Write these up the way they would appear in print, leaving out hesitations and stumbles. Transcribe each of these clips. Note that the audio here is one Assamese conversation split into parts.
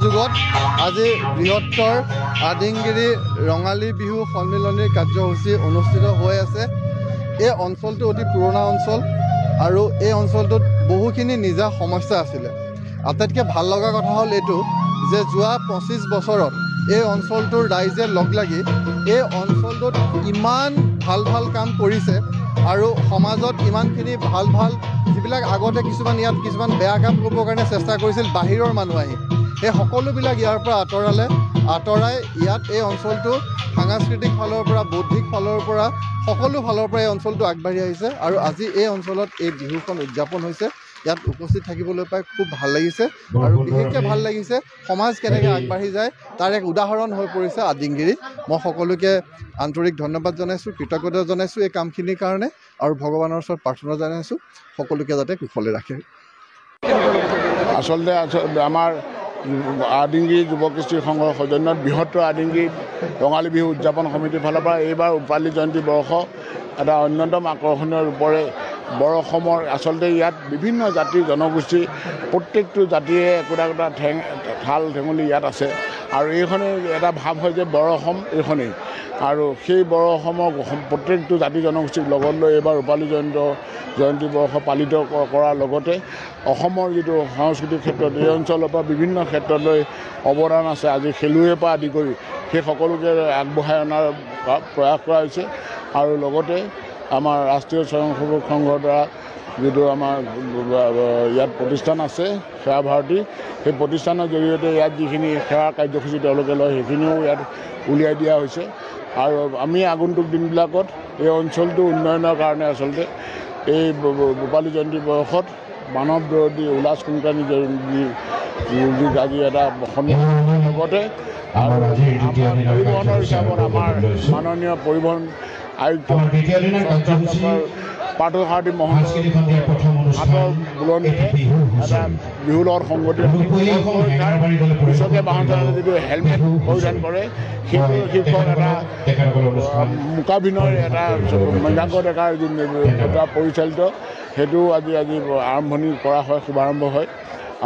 সহযোগত আজি বৃহত্তৰ আদিংগিৰি ৰঙালী বিহু সন্মিলনীৰ কাৰ্যসূচী অনুষ্ঠিত হৈ আছে। এই অঞ্চলটো অতি পুৰণা অঞ্চল আৰু এই অঞ্চলটোত বহুখিনি নিজা সমস্যা আছিলে। আটাইতকৈ ভাল লগা কথা হ'ল এইটো যে যোৱা 25 বছৰত এই অঞ্চলটোৰ ৰাইজে লগ লাগি এই অঞ্চলটোত ইমান ভাল ভাল কাম কৰিছে আৰু সমাজত ইমানখিনি ভাল ভাল যিবিলাক আগতে কিছুমান বেয়া কাম কৰিবৰ কাৰণে চেষ্টা কৰিছিল বাহিৰৰ মানুহ আহি, সেই সকলোবিলাক ইয়াৰ পৰা আঁতৰাই ইয়াত এই অঞ্চলটো সাংস্কৃতিক ফালৰ পৰা বৌদ্ধিক ফালৰ পৰা সকলো ফালৰ পৰা এই অঞ্চলটো আগবাঢ়ি আহিছে আৰু আজি এই অঞ্চলত এই বিহুখন উদযাপন হৈছে। ইয়াত উপস্থিত থাকিবলৈ পাই খুব ভাল লাগিছে আৰু বিশেষকৈ ভাল লাগিছে সমাজ কেনেকৈ আগবাঢ়ি যায় তাৰ এক উদাহৰণ হৈ পৰিছে আদিংগিৰি। মই সকলোকে আন্তৰিক ধন্যবাদ জনাইছোঁ, কৃতজ্ঞতা জনাইছোঁ এই কামখিনিৰ কাৰণে আৰু ভগৱানৰ ওচৰত প্ৰাৰ্থনা জনাইছোঁ সকলোকে যাতে কুশলে ৰাখে। আচলতে আমাৰ আদিংগিৰি যুৱ কৃষ্টি সংঘৰ সৌজন্যত বৃহত্তৰ আদিংগিৰি ৰঙালী বিহু উদযাপন সমিতিৰ ফালৰ পৰা এইবাৰ ৰূপালী জয়ন্তী বৰ্ষ এটা অন্যতম আকৰ্ষণীয় ৰূপৰে বৰ অসমৰ আচলতে ইয়াত বিভিন্ন জাতিৰ জনগোষ্ঠী প্ৰত্যেকটো জাতিৰে একোটা একোটা ঠাল ঠেঙুলি ইয়াত আছে আৰু এইখনে এটা ভাৱ হয় যে বৰ অসম এইখনেই আৰু সেই বৰ অসমৰ প্ৰত্যেকটো জাতি জনগোষ্ঠীক লগত লৈ এইবাৰ ৰূপালী জয়ন্তী বৰ্ষ পালিত কৰাৰ লগতে অসমৰ যিটো সাংস্কৃতিক ক্ষেত্ৰত এই অঞ্চলৰ পৰা বিভিন্ন ক্ষেত্ৰলৈ অৱদান আছে, আজি খেলুৱৈৰ পৰা আদি কৰি সেই সকলোকে আগবঢ়াই অনাৰ প্ৰয়াস কৰা হৈছে আৰু লগতে আমাৰ ৰাষ্ট্ৰীয় স্বয়ংসেৱক সংঘৰ দ্বাৰা যিটো আমাৰ ইয়াত প্ৰতিষ্ঠান আছে সেৱা ভাৰতী, সেই প্ৰতিষ্ঠানৰ জৰিয়তে ইয়াত যিখিনি সেৱা কাৰ্যসূচী তেওঁলোকে লয় সেইখিনিও ইয়াত উলিয়াই দিয়া হৈছে আৰু আমি আগন্তুক দিনবিলাকত এই অঞ্চলটো উন্নয়নৰ কাৰণে আচলতে এই ৰূপালী জয়ন্তী বৰ্ষত মানৱ বিৰোধী উল্লাস কুংকানী আজি এটা সন্মিলনৰ লগতে আৰু পৰিবহণৰ হিচাপত আমাৰ মাননীয় পৰিবহণ আয়ুক্ত পাৰ্থসাৰথী মহন্তৰ হাতৰ বুলনিৰে এটা বিহুৰ লগত সংগতি কৃষকে বাহন চলালে যিটো হেলমেট পৰিধান কৰে সেইটো শীৰ্ষক এটা মোকাভিনয় এটা মৃগাংক ডেকাৰ এটা পৰিচালিত সেইটো আজি আৰম্ভণি কৰা হয়, শুভাৰম্ভ হয়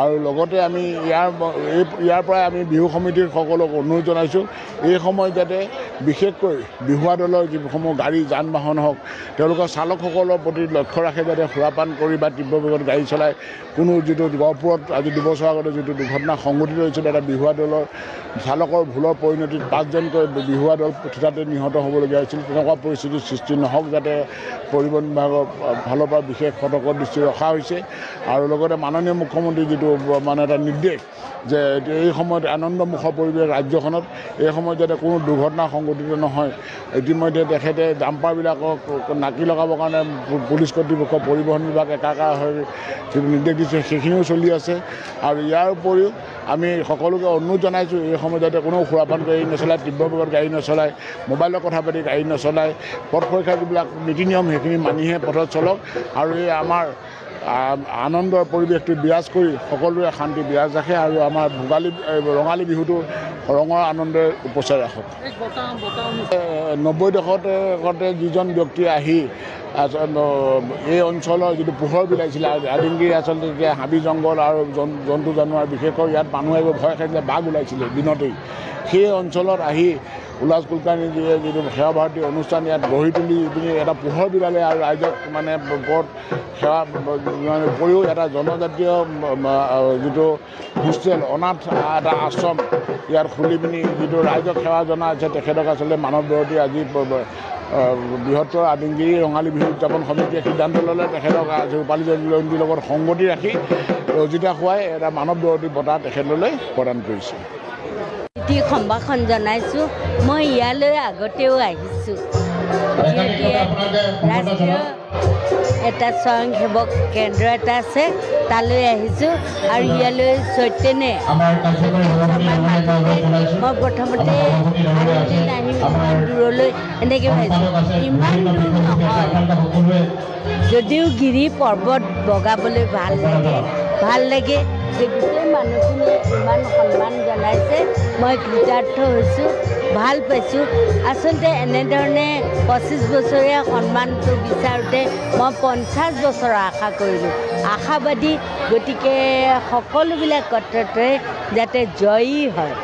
আৰু লগতে আমি ইয়াৰ পৰাই আমি বিহু সমিতিৰ সকলক অনুৰোধ জনাইছোঁ এই সময়ত যাতে বিশেষকৈ বিহুৱা দলৰ যিসমূহ গাড়ী যান বাহন হওক তেওঁলোকৰ চালকসকলৰ প্ৰতি লক্ষ্য ৰাখে যাতে সুৰাপান কৰি বা তীব্ৰ বেগত গাড়ী চলাই কোনো যিটো গহপুৰত আজি 2 বছৰ আগতে যিটো দুৰ্ঘটনা সংঘটিত হৈছিল এটা বিহুৱা দলৰ চালকৰ ভুলৰ পৰিণতিত 5জনকৈ বিহুৱা দল থিতাতে নিহত হ'বলগীয়া হৈছিল। তেনেকুৱা পৰিস্থিতিৰ সৃষ্টি নহওক যাতে পৰিবহণ বিভাগৰ ফালৰ পৰা বিশেষ সতৰ্ক দৃষ্টি ৰখা হৈছে আৰু লগতে মাননীয় মুখ্যমন্ত্ৰী যিটো মানে এটা নিৰ্দেশ যে এই সময়ত আনন্দমুখৰ পৰিৱেশ ৰাজ্যখনত এই সময়ত যাতে কোনো দুৰ্ঘটনা সংঘটিত নহয় ইতিমধ্যে তেখেতে ডাম্পাৰবিলাকক নাকি লগাবৰ কাৰণে পুলিচ কৰ্তৃপক্ষ পৰিবহণ বিভাগ একাকাৰ হৈ যিটো নিৰ্দেশ দিছে সেইখিনিও চলি আছে আৰু ইয়াৰ উপৰিও আমি সকলোকে অনুৰোধ জনাইছোঁ এই সময়ত যাতে কোনো সুৰাপান গাড়ী নচলায়, তীব্ৰ বেগত গাড়ী নচলায়, মোবাইলত কথা পাতি গাড়ী নচলায়, পথ সুৰক্ষাৰ যিবিলাক নীতি নিয়ম সেইখিনি মানিহে পথত চলক আৰু এই আমাৰ আনন্দৰ পৰিৱেশটো বিৰাজ কৰি সকলোৰে শান্তি বিৰাজ ৰাখে আৰু আমাৰ ৰঙালী বিহুটো ৰঙৰ আনন্দৰে উপচাই ৰাখক। 90 দশকতে যিজন ব্যক্তি আহি এই অঞ্চলৰ যিটো পোহৰ বিলাইছিলে আদিংগিৰি আচলতে তেতিয়া হাবি জংঘল আৰু জন্তু জানোৱাৰ বিশেষকৈ ইয়াত মানুহে ভয় খাইছিলে বাঘ ওলাইছিলে দিনতেই, সেই অঞ্চলত আহি উল্লাস কুলকাৰ্ণীজীয়ে যিটো সেৱা ভাৰতী অনুষ্ঠান ইয়াত গঢ়ি তুলি পিনি এটা পোহৰ বিলালে আৰু ৰাইজক মানে ওপৰত সেৱা উপৰিও এটা জনজাতীয় যিটো হোষ্টেল অনাথ এটা আশ্ৰম ইয়াত খুলি পিনি যিটো ৰাইজক সেৱা জনাইছে তেখেতক আচলতে মানৱ বিৰোধী আজি বৃহত্তৰ আদিংগিৰি ৰঙালী বিহু উদযাপন সমিতিয়ে সিদ্ধান্ত ল'লে তেখেতক ৰূপালী জয়ন্তীৰ লগত সংগতি ৰাখি ৰজিতা খুৱাই এটা মানৱ বিৰোধী বঁটা তেখেতলৈ প্ৰদান কৰিছে। সম্ভাষণ জনাইছোঁ। মই ইয়ালৈ আগতেও আহিছোঁ, ৰাষ্ট্ৰীয় এটা স্বয়ংসেৱক কেন্দ্ৰ এটা আছে তালৈ আহিছোঁ আৰু ইয়ালৈ চৈতন্যে মই প্ৰথমতে আহিম ইমান দূৰলৈ এনেকৈ ভাবিছোঁ, ইমান দূৰ নহয় যদিও গিৰি পৰ্বত বগাবলৈ ভাল লাগে যে গোটেই মানুহখিনিয়ে ইমান সন্মান জনাইছে, মই কৃতাৰ্থ হৈছোঁ। ভাল পাইছোঁ আচলতে এনেধৰণে 25 বছৰীয়া সন্মানটো বিচাৰোঁতে মই 50 বছৰৰ আশা কৰিলোঁ আশাবাদী গতিকে সকলোবিলাক ক্ষেত্ৰতে যাতে জয়ী হয়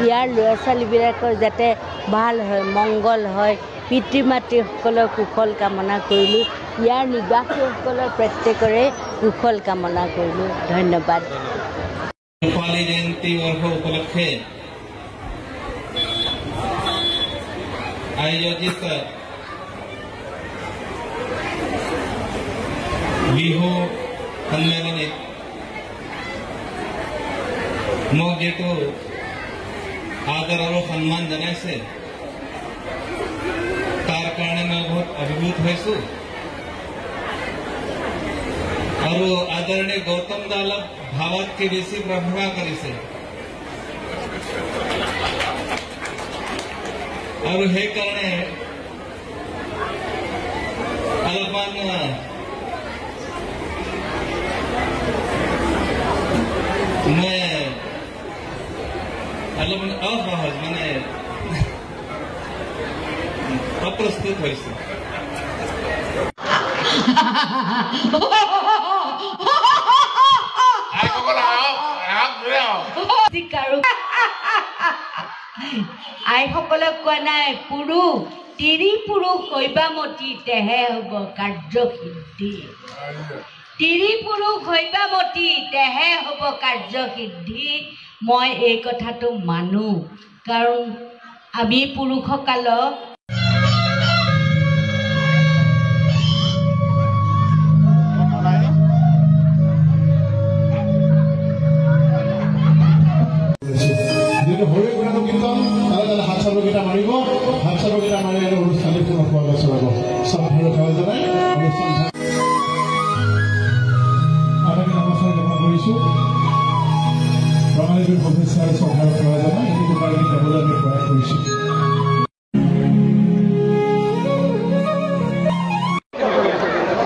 ইয়াৰ ল'ৰা ছোৱালীবিলাকৰ যাতে ভাল হয় মংগল হয় পিতৃ মাতৃসকলৰ কুশল কামনা কৰিলোঁ ইয়াৰ নিবাসীসকলৰ প্ৰত্যেকৰে কুশল কামনা কৰিলোঁ ধন্যবাদ रूपाली जयंती वर्ष उपलक्षे आयोजित बिहू सम्मेलनित মোক যেটো आदर और सम्मान जनाइছে तार कारण मैं बहुत अभिभूत হৈছো और आदरणीय गौतम दालक भावत के बेसी प्रभाव करिছে और हे कारणे अलपमान मैं अलपमान असहज माने अप्रस्तुत হৈছো আইসকলক কোৱা নাই পুৰুষ তিৰি পুৰুষ হৈবামতি তেহে হ'ব কাৰ্যসিদ্ধি তিৰি পুৰুষ হৈবামতি তেহে হ'ব কাৰ্যসিদ্ধি মই এই কথাটো মানো কাৰণ আমি পুৰুষসকলক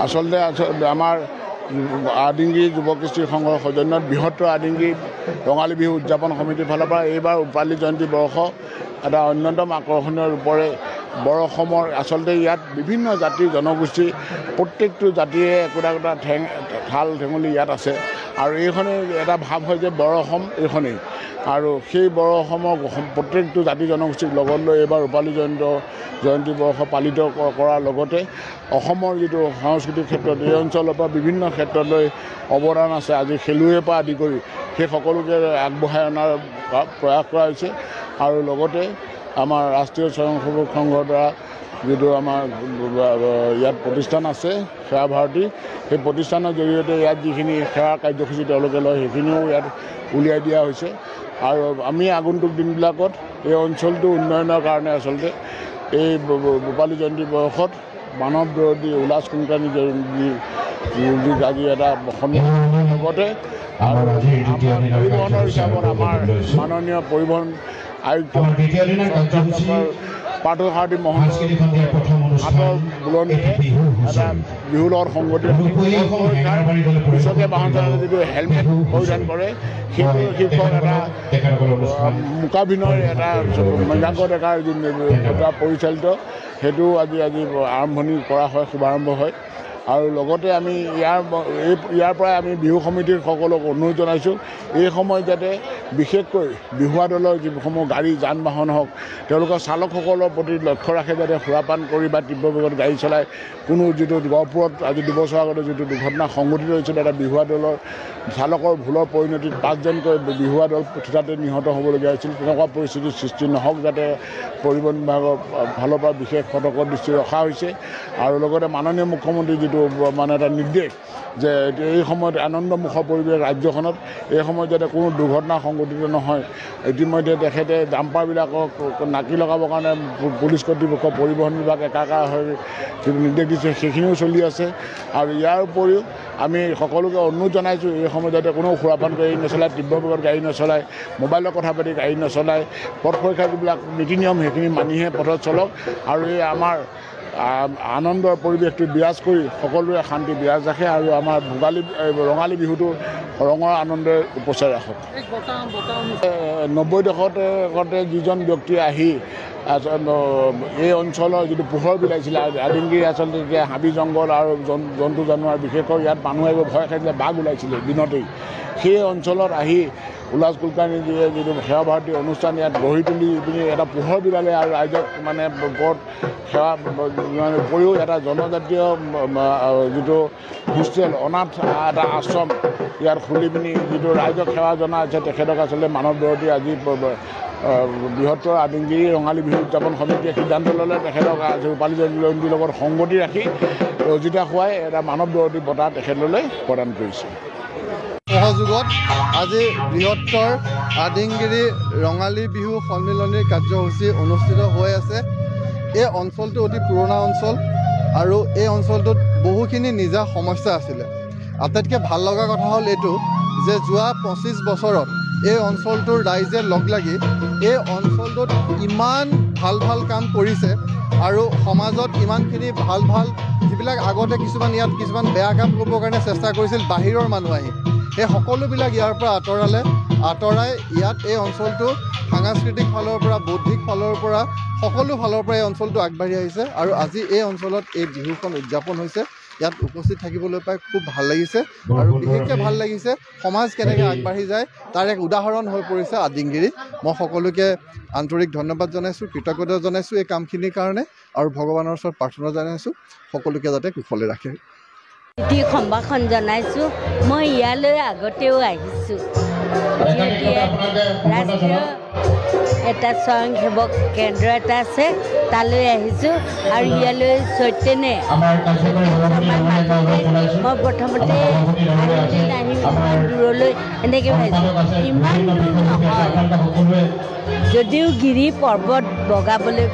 আচলতে আমাৰ আদিংগী যুৱকৃষ্টি সংঘৰ সৌজন্যত বৃহত্তৰ আদিংগী ৰঙালী বিহু উদযাপন সমিতিৰ ফালৰ পৰা এইবাৰ ৰূপালী জয়ন্তী বৰ্ষ এটা অন্যতম আকৰ্ষণীয় ৰূপৰে বৰ অসমৰ আচলতে ইয়াত বিভিন্ন জাতি জনগোষ্ঠী প্ৰত্যেকটো জাতিয়ে একোটা একোটা ঠাল ঠেঙুলি ইয়াত আছে আৰু এইখনে এটা ভাৱ হয় যে বৰ অসম এইখনেই আৰু সেই বৰ অসমৰ প্ৰত্যেকটো জাতি জনগোষ্ঠীক লগত লৈ এইবাৰ ৰূপালী জয়ন্তী বৰ্ষ পালিত কৰাৰ লগতে অসমৰ যিটো সাংস্কৃতিক ক্ষেত্ৰত এই অঞ্চলৰ পৰা বিভিন্ন ক্ষেত্ৰলৈ অৱদান আছে আজি খেলুৱৈৰ পৰা আদি কৰি সেই সকলোকে আগবঢ়াই অনাৰ প্ৰয়াস কৰা হৈছে আৰু লগতে আমাৰ ৰাষ্ট্ৰীয় স্বয়ংসেৱক সংঘৰ দ্বাৰা যিটো আমাৰ ইয়াত প্ৰতিষ্ঠান আছে সেৱা ভাৰতী সেই প্ৰতিষ্ঠানৰ জৰিয়তে ইয়াত যিখিনি সেৱা কাৰ্যসূচী তেওঁলোকে লয় সেইখিনিও ইয়াত উলিয়াই দিয়া হৈছে আৰু আমি আগন্তুক দিনবিলাকত এই অঞ্চলটো উন্নয়নৰ কাৰণে আচলতে এই ৰূপালী জয়ন্তী বৰ্ষত মানৱ বিৰোধী উল্লাস কোংকানী আজি এটা সন্মান লগতে পৰিবহণৰ হিচাপত আমাৰ মাননীয় পৰিবহণ আয়ুক্ত পাৰ্থসাৰথী মহোদয় হাতৰ বুলনিয়ে এটা বিহুৰ লগত সংগতি কৃষকে বাহন চলালে যিটো হেলমেট পৰিধান কৰে সেইটো শীৰ্ষক এটা মোকাভিনয় এটা মৃগাংক ডেকাৰ এটা পৰিচালিত সেইটো আজি আৰম্ভণি কৰা হয় শুভাৰম্ভ হয় আৰু লগতে আমি ইয়াৰ পৰাই আমি বিহু সমিতিৰ সকলক অনুৰোধ জনাইছোঁ এই সময়ত যাতে বিশেষকৈ বিহুৱা দলৰ যিসমূহ গাড়ী যান বাহন হওক তেওঁলোকৰ চালকসকলৰ প্ৰতি লক্ষ্য ৰাখে যাতে সুৰাপান কৰি বা তীব্ৰ বেগত গাড়ী চলাই কোনো যিটো গহপুৰত আজি 2 বছৰ আগতে যিটো দুৰ্ঘটনা সংঘটিত হৈছিল এটা বিহুৱা দলৰ চালকৰ ভুলৰ পৰিণতিত 5জনকৈ বিহুৱা দল থিতাতে নিহত হ'বলগীয়া হৈছিল তেনেকুৱা পৰিস্থিতিৰ সৃষ্টি নহওক যাতে পৰিবহণ বিভাগৰ ফালৰ পৰা বিশেষ সতৰ্ক দৃষ্টি ৰখা হৈছে আৰু লগতে মাননীয় মুখ্যমন্ত্ৰী যিটো মানে এটা নিৰ্দেশ যে এই সময়ত আনন্দমুখৰ পৰিৱেশ ৰাজ্যখনত এই সময়ত যাতে কোনো দুৰ্ঘটনা সংঘটিত নহয় ইতিমধ্যে তেখেতে ডাম্পাৰবিলাকক নাকি লগাবৰ কাৰণে পুলিচ কৰ্তৃপক্ষ পৰিবহণ বিভাগ একাকাৰ হৈ যিটো নিৰ্দেশ দিছে সেইখিনিও চলি আছে আৰু ইয়াৰ উপৰিও আমি সকলোকে অনুৰোধ জনাইছোঁ এই সময়ত যাতে কোনো সুৰাপান গাড়ী নচলায় তীব্ৰ বেগত গাড়ী নচলায় মোবাইলত কথা পাতি গাড়ী নচলায় পথ সুৰক্ষাৰ যিবিলাক নীতি নিয়ম সেইখিনি মানিহে পথত চলক আৰু এই আমাৰ আনন্দৰ পৰিৱেশটো বিৰাজ কৰি সকলোৰে শান্তি বিৰাজ ৰাখে আৰু আমাৰ ৰঙালী বিহুটো ৰঙৰ আনন্দৰে উপচাই ৰাখক 90 দশকতে যিজন ব্যক্তি আহি এই অঞ্চলৰ যিটো পোহৰ বিলাইছিলে আদিংগিৰি আচলতে যেতিয়া হাবি জংঘল আৰু জন্তু জানোৱাৰ বিশেষকৈ ইয়াত মানুহে ভয় খাইছিলে বাঘ ওলাইছিলে দিনতেই সেই অঞ্চলত আহি উল্লাস কুলকাৰ্ণীজীয়ে যিটো সেৱা ভাৰতী অনুষ্ঠান ইয়াত গঢ়ি তুলি পিনি এটা পোহৰ বিলালে আৰু ৰাইজক মানে বৰ সেৱা মানে উপৰিও এটা জনজাতীয় যিটো হোষ্টেল অনাথ এটা আশ্ৰম ইয়াত খুলি পিনি যিটো ৰাইজক সেৱা জনাইছে তেখেতক আচলতে মানৱ বিৰোধী আজি বৃহত্তৰ আদিংগিৰি ৰঙালী বিহু উদযাপন সমিতিয়ে সিদ্ধান্ত ল'লে তেখেতক ৰূপালী জয়ন্তীৰ লগত সংগতি ৰাখি ৰজিতা খুৱাই এটা মানৱ বিৰোধী বঁটা তেখেতলৈ প্ৰদান কৰিছে। সহযোগত আজি বৃহত্তৰ আদিংগিৰি ৰঙালী বিহু সন্মিলনীৰ কাৰ্যসূচী অনুষ্ঠিত হৈ আছে। এই অঞ্চলটো অতি পুৰণা অঞ্চল আৰু এই অঞ্চলটোত বহুখিনি নিজা সমস্যা আছিলে। আটাইতকৈ ভাল লগা কথা হ'ল এইটো যে যোৱা 25 বছৰত এই অঞ্চলটোৰ ৰাইজে লগ লাগি এই অঞ্চলটোত ইমান ভাল ভাল কাম কৰিছে আৰু সমাজত ইমানখিনি ভাল ভাল যিবিলাক আগতে কিছুমান বেয়া কাম কৰিবৰ কাৰণে চেষ্টা কৰিছিল বাহিৰৰ মানুহ আহি এই সকলোবিলাক ইয়াৰ পৰা আঁতৰাই ইয়াত এই অঞ্চলটো সাংস্কৃতিক ফালৰ পৰা বৌদ্ধিক ফালৰ পৰা সকলো ফালৰ পৰা এই অঞ্চলটো আগবাঢ়ি আহিছে আৰু আজি এই অঞ্চলত এই বিহুখন উদযাপন হৈছে। ইয়াত উপস্থিত থাকিবলৈ পাই খুব ভাল লাগিছে আৰু বিশেষকৈ ভাল লাগিছে সমাজ কেনেকৈ আগবাঢ়ি যায় তাৰ এক উদাহৰণ হৈ পৰিছে আদিংগিৰি। মই সকলোকে আন্তৰিক ধন্যবাদ জনাইছোঁ, কৃতজ্ঞতা জনাইছোঁ এই কামখিনিৰ কাৰণে আৰু ভগৱানৰ ওচৰত প্ৰাৰ্থনা জনাইছোঁ সকলোকে যাতে কুশলে ৰাখে। সম্ভাষণ জনাইছোঁ। মই ইয়ালৈ আগতেও আহিছোঁ, ৰাষ্ট্ৰীয় এটা স্বয়ংসেৱক কেন্দ্ৰ এটা আছে তালৈ আহিছোঁ আৰু ইয়ালৈ চৈতন্যে মই প্ৰথমতে আহিম ইমান দূৰলৈ এনেকৈ ভাবিছোঁ। ইমান দূৰ নহয়, যদিও গিৰি পৰ্বত বগাবলৈ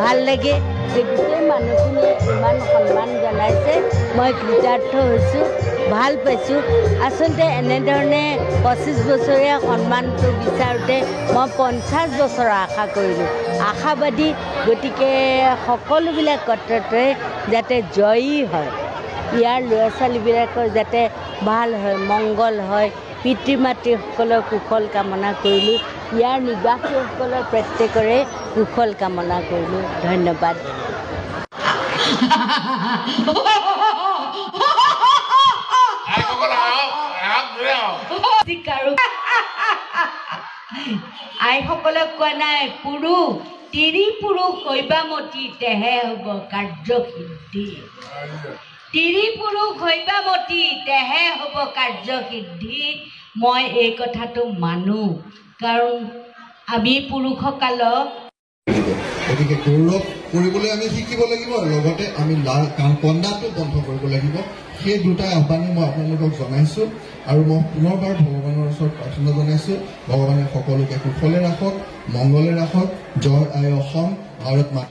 ভাল লাগে যে গোটেই মানুহখিনিয়ে ইমান সন্মান জনাইছে মই কৃতাৰ্থ হৈছোঁ, ভাল পাইছোঁ। আচলতে এনেধৰণে 25 বছৰীয়া সন্মানটো বিচাৰোঁতে মই 50 বছৰৰ আশা কৰিলোঁ, আশাবাদী। গতিকে সকলোবিলাক ক্ষেত্ৰতে যাতে জয়ী হয়, ইয়াৰ ল'ৰা ছোৱালীবিলাকৰ যাতে ভাল হয়, মংগল হয়, পিতৃ মাতৃসকলৰ কুশল কামনা কৰিলোঁ, ইয়াৰ নিবাসীসকলৰ প্ৰত্যেকৰে কুশল কামনা কৰিলোঁ। ধন্যবাদ। আইসকলক কোৱা নাই পুৰুষ তিৰি পুৰুষ হৈবামতী তেহে হ'ব কাৰ্যসিদ্ধি, তিৰি পুৰুষ হৈবামতী তেহে হ'ব কাৰ্যসিদ্ধি। মই এই কথাটো মানো, কাৰণ আমি পুৰুষকালক গতিকে গৌৰৱ কৰিবলৈ আমি শিকিব লাগিব আৰু লগতে আমি কন্দাটো বন্ধ কৰিব লাগিব। সেই দুটা আহ্বানেই মই আপোনালোকক জনাইছোঁ আৰু মই পুনৰবাৰ ভগৱানৰ ওচৰত প্ৰাৰ্থনা জনাইছোঁ ভগৱানে সকলোকে কুশলে ৰাখক, মংগলে ৰাখক। জয় আই অসম, ভাৰত মাতা।